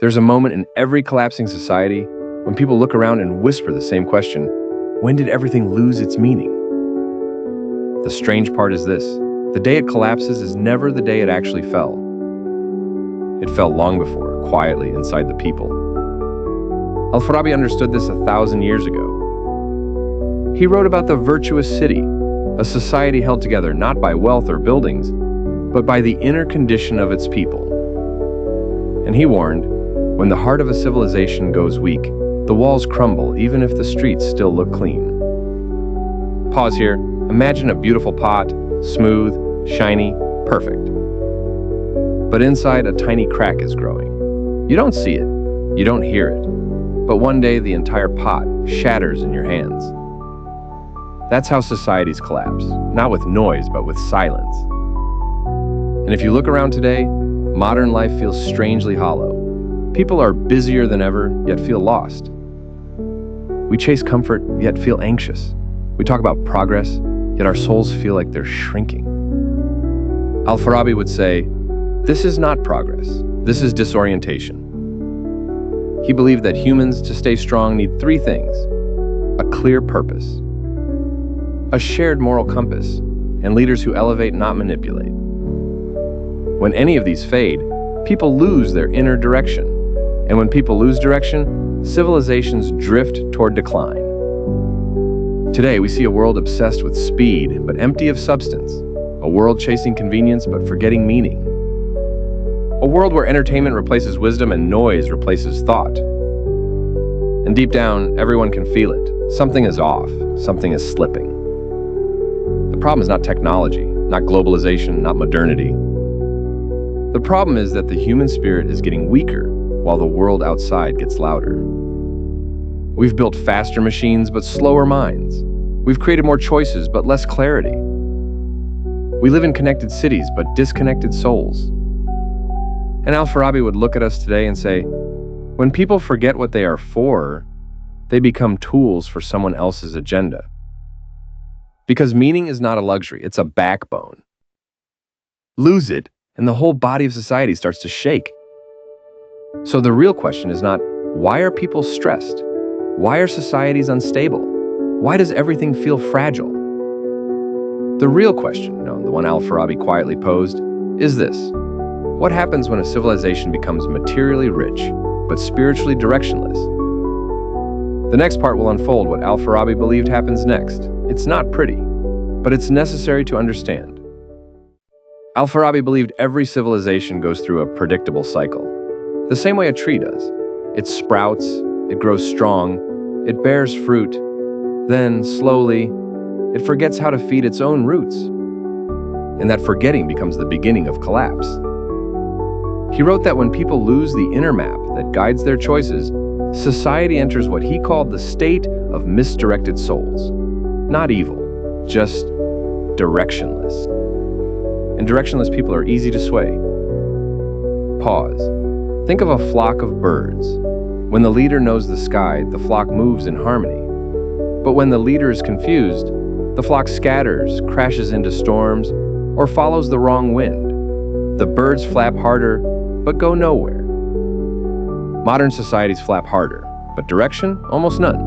There's a moment in every collapsing society when people look around and whisper the same question: when did everything lose its meaning? The strange part is this: the day it collapses is never the day it actually fell. It fell long before, quietly inside the people. Al-Farabi understood this 1,000 years ago. He wrote about the virtuous city, a society held together not by wealth or buildings, but by the inner condition of its people. And he warned, when the heart of a civilization goes weak, the walls crumble even if the streets still look clean. Pause here. Imagine a beautiful pot, smooth, shiny, perfect. But inside, a tiny crack is growing. You don't see it, you don't hear it, but one day the entire pot shatters in your hands. That's how societies collapse, not with noise, but with silence. And if you look around today, modern life feels strangely hollow. People are busier than ever, yet feel lost. We chase comfort, yet feel anxious. We talk about progress, yet our souls feel like they're shrinking. Al-Farabi would say, "This is not progress, this is disorientation." He believed that humans, to stay strong, need three things: a clear purpose, a shared moral compass, and leaders who elevate, not manipulate. When any of these fade, people lose their inner direction. And when people lose direction, civilizations drift toward decline. Today, we see a world obsessed with speed, but empty of substance. A world chasing convenience, but forgetting meaning. A world where entertainment replaces wisdom and noise replaces thought. And deep down, everyone can feel it. Something is off. Something is slipping. The problem is not technology, not globalization, not modernity. The problem is that the human spirit is getting weaker while the world outside gets louder. We've built faster machines but slower minds. We've created more choices but less clarity. We live in connected cities but disconnected souls. And Al-Farabi would look at us today and say, when people forget what they are for, they become tools for someone else's agenda. Because meaning is not a luxury, it's a backbone. Lose it, and the whole body of society starts to shake. So the real question is not, why are people stressed? Why are societies unstable? Why does everything feel fragile? The real question, the one Al-Farabi quietly posed, is this: what happens when a civilization becomes materially rich, but spiritually directionless? The next part will unfold what Al-Farabi believed happens next. It's not pretty, but it's necessary to understand. Al-Farabi believed every civilization goes through a predictable cycle, the same way a tree does. It sprouts, it grows strong, it bears fruit, then, slowly, it forgets how to feed its own roots. And that forgetting becomes the beginning of collapse. He wrote that when people lose the inner map that guides their choices, society enters what he called the state of misdirected souls. Not evil, just directionless. And directionless people are easy to sway. Pause. Think of a flock of birds. When the leader knows the sky, the flock moves in harmony. But when the leader is confused, the flock scatters, crashes into storms, or follows the wrong wind. The birds flap harder, but go nowhere. Modern societies flap harder, but direction, almost none.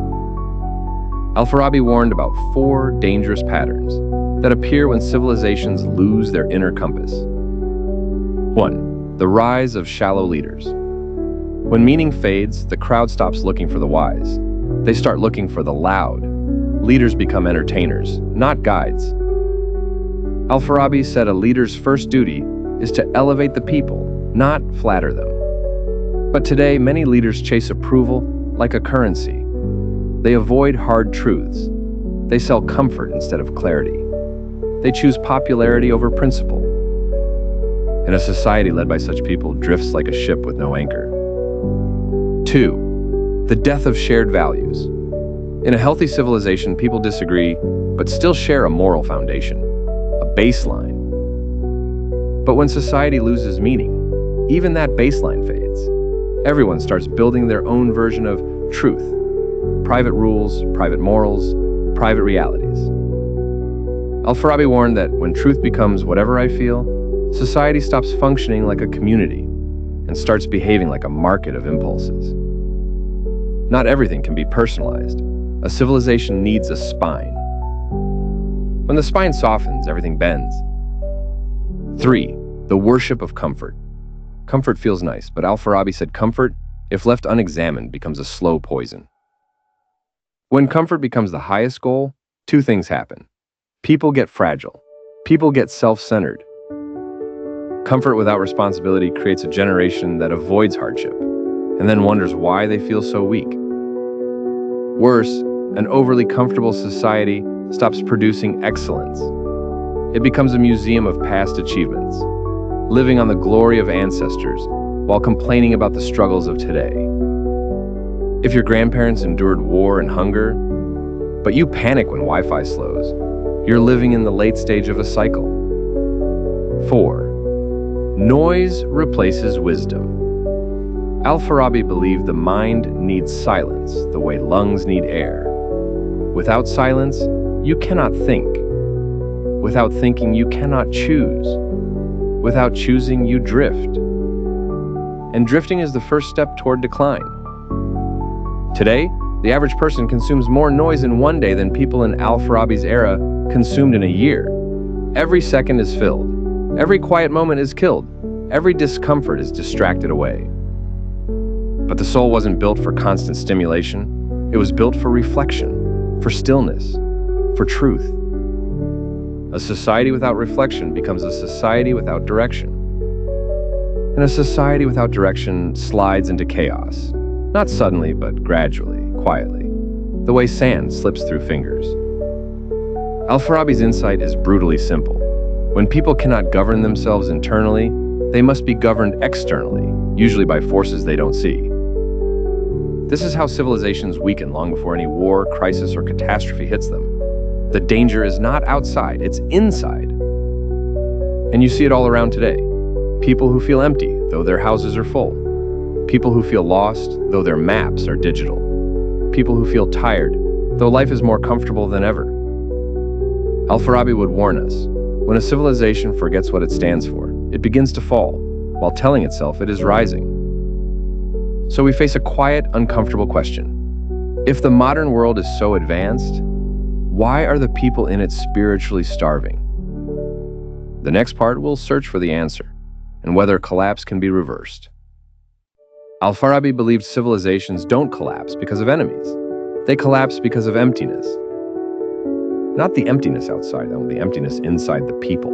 Al-Farabi warned about 4 dangerous patterns that appear when civilizations lose their inner compass. 1. The rise of shallow leaders. When meaning fades, the crowd stops looking for the wise. They start looking for the loud. Leaders become entertainers, not guides. Al-Farabi said a leader's first duty is to elevate the people, not flatter them. But today, many leaders chase approval like a currency. They avoid hard truths. They sell comfort instead of clarity. They choose popularity over principle. And a society led by such people drifts like a ship with no anchor. 2. The death of shared values. In a healthy civilization, people disagree, but still share a moral foundation, a baseline. But when society loses meaning, even that baseline fades. Everyone starts building their own version of truth. Private rules, private morals, private realities. Al-Farabi warned that when truth becomes whatever I feel, society stops functioning like a community. and starts behaving like a market of impulses. Not everything can be personalized. A civilization needs a spine. When the spine softens, everything bends. 3. The worship of comfort. Comfort feels nice, but Al-Farabi said comfort, if left unexamined, becomes a slow poison. When comfort becomes the highest goal, two things happen. People get fragile. People get self-centered. Comfort without responsibility creates a generation that avoids hardship and then wonders why they feel so weak. Worse, an overly comfortable society stops producing excellence. It becomes a museum of past achievements, living on the glory of ancestors while complaining about the struggles of today. If your grandparents endured war and hunger, but you panic when Wi-Fi slows, you're living in the late stage of a cycle. 4. Noise replaces wisdom. Al-Farabi believed the mind needs silence the way lungs need air. Without silence, you cannot think. Without thinking, you cannot choose. Without choosing, you drift. And drifting is the first step toward decline. Today, the average person consumes more noise in one day than people in Al-Farabi's era consumed in a year. Every second is filled. Every quiet moment is killed. Every discomfort is distracted away. But the soul wasn't built for constant stimulation. It was built for reflection, for stillness, for truth. A society without reflection becomes a society without direction. And a society without direction slides into chaos. Not suddenly, but gradually, quietly, the way sand slips through fingers. Al-Farabi's insight is brutally simple. When people cannot govern themselves internally, they must be governed externally, usually by forces they don't see. This is how civilizations weaken long before any war, crisis, or catastrophe hits them. The danger is not outside, it's inside. And you see it all around today. People who feel empty, though their houses are full. People who feel lost, though their maps are digital. People who feel tired, though life is more comfortable than ever. Al-Farabi would warn us, when a civilization forgets what it stands for, it begins to fall, while telling itself it is rising. So we face a quiet, uncomfortable question. If the modern world is so advanced, why are the people in it spiritually starving? The next part will search for the answer, and whether collapse can be reversed. Al-Farabi believed civilizations don't collapse because of enemies. They collapse because of emptiness. Not the emptiness outside them, the emptiness inside the people.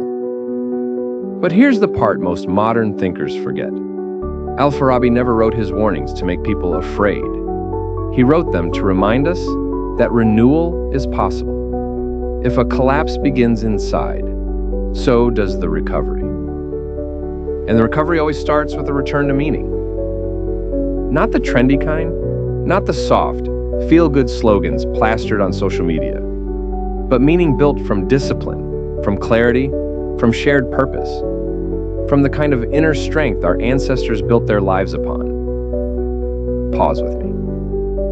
But here's the part most modern thinkers forget. Al-Farabi never wrote his warnings to make people afraid. He wrote them to remind us that renewal is possible. If a collapse begins inside, so does the recovery. And the recovery always starts with a return to meaning. Not the trendy kind, not the soft, feel-good slogans plastered on social media, but meaning built from discipline, from clarity, from shared purpose, from the kind of inner strength our ancestors built their lives upon. Pause with me.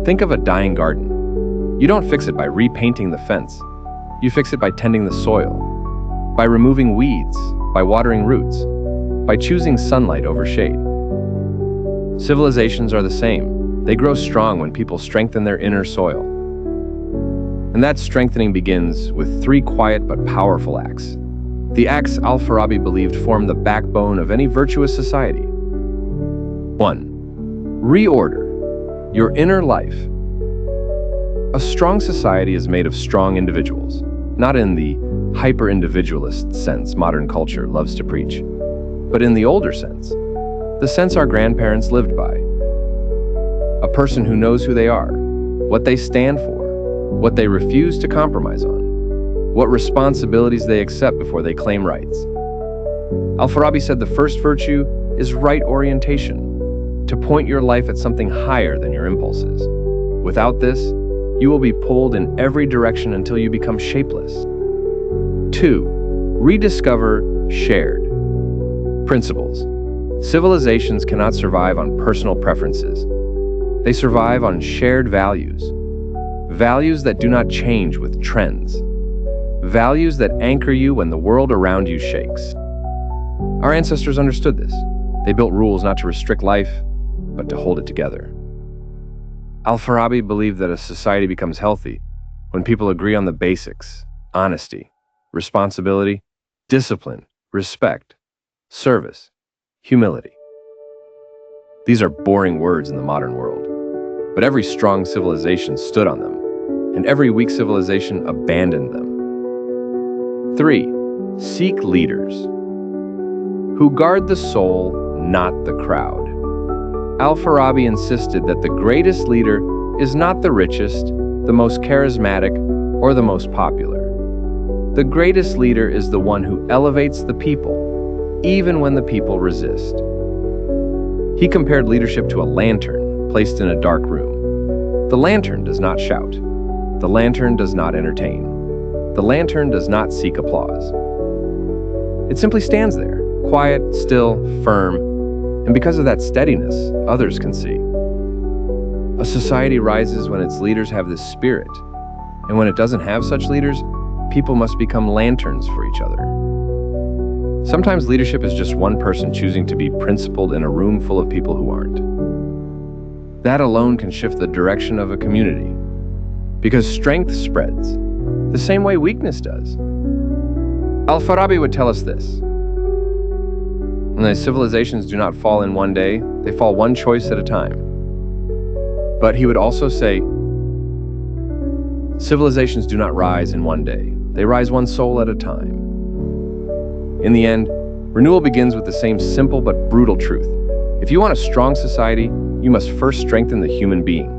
Think of a dying garden. You don't fix it by repainting the fence. You fix it by tending the soil, by removing weeds, by watering roots, by choosing sunlight over shade. Civilizations are the same. They grow strong when people strengthen their inner soil. And that strengthening begins with 3 quiet but powerful acts. The acts Al-Farabi believed formed the backbone of any virtuous society. 1. Reorder your inner life. A strong society is made of strong individuals, not in the hyper-individualist sense modern culture loves to preach, but in the older sense, the sense our grandparents lived by. A person who knows who they are, what they stand for, what they refuse to compromise on, what responsibilities they accept before they claim rights. Al-Farabi said the first virtue is right orientation, to point your life at something higher than your impulses. Without this, you will be pulled in every direction until you become shapeless. 2. Rediscover shared principles. Civilizations cannot survive on personal preferences. They survive on shared values. Values that do not change with trends. Values that anchor you when the world around you shakes. Our ancestors understood this. They built rules not to restrict life, but to hold it together. Al-Farabi believed that a society becomes healthy when people agree on the basics: honesty, responsibility, discipline, respect, service, humility. These are boring words in the modern world, but every strong civilization stood on them, and every weak civilization abandoned them. 3. Seek leaders who guard the soul, not the crowd. Al-Farabi insisted that the greatest leader is not the richest, the most charismatic, or the most popular. The greatest leader is the one who elevates the people, even when the people resist. He compared leadership to a lantern placed in a dark room. The lantern does not shout. The lantern does not entertain. The lantern does not seek applause. It simply stands there, quiet, still, firm, and because of that steadiness, others can see. A society rises when its leaders have this spirit, and when it doesn't have such leaders, people must become lanterns for each other. Sometimes leadership is just one person choosing to be principled in a room full of people who aren't. That alone can shift the direction of a community, because strength spreads, the same way weakness does. Al-Farabi would tell us this: when the civilizations do not fall in one day, they fall one choice at a time. But he would also say, civilizations do not rise in one day. They rise one soul at a time. In the end, renewal begins with the same simple but brutal truth. If you want a strong society, you must first strengthen the human being.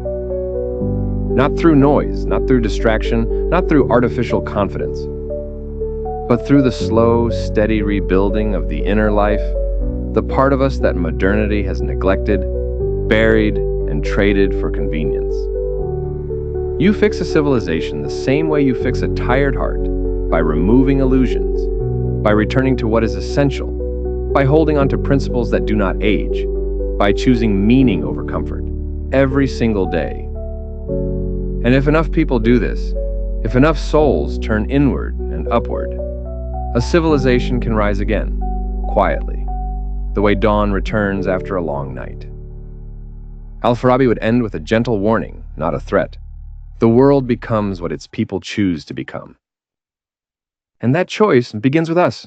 Not through noise, not through distraction, not through artificial confidence, but through the slow, steady rebuilding of the inner life, the part of us that modernity has neglected, buried, and traded for convenience. You fix a civilization the same way you fix a tired heart, by removing illusions, by returning to what is essential, by holding on to principles that do not age, by choosing meaning over comfort, every single day. And if enough people do this, if enough souls turn inward and upward, a civilization can rise again, quietly, the way dawn returns after a long night. Al-Farabi would end with a gentle warning, not a threat. The world becomes what its people choose to become. And that choice begins with us.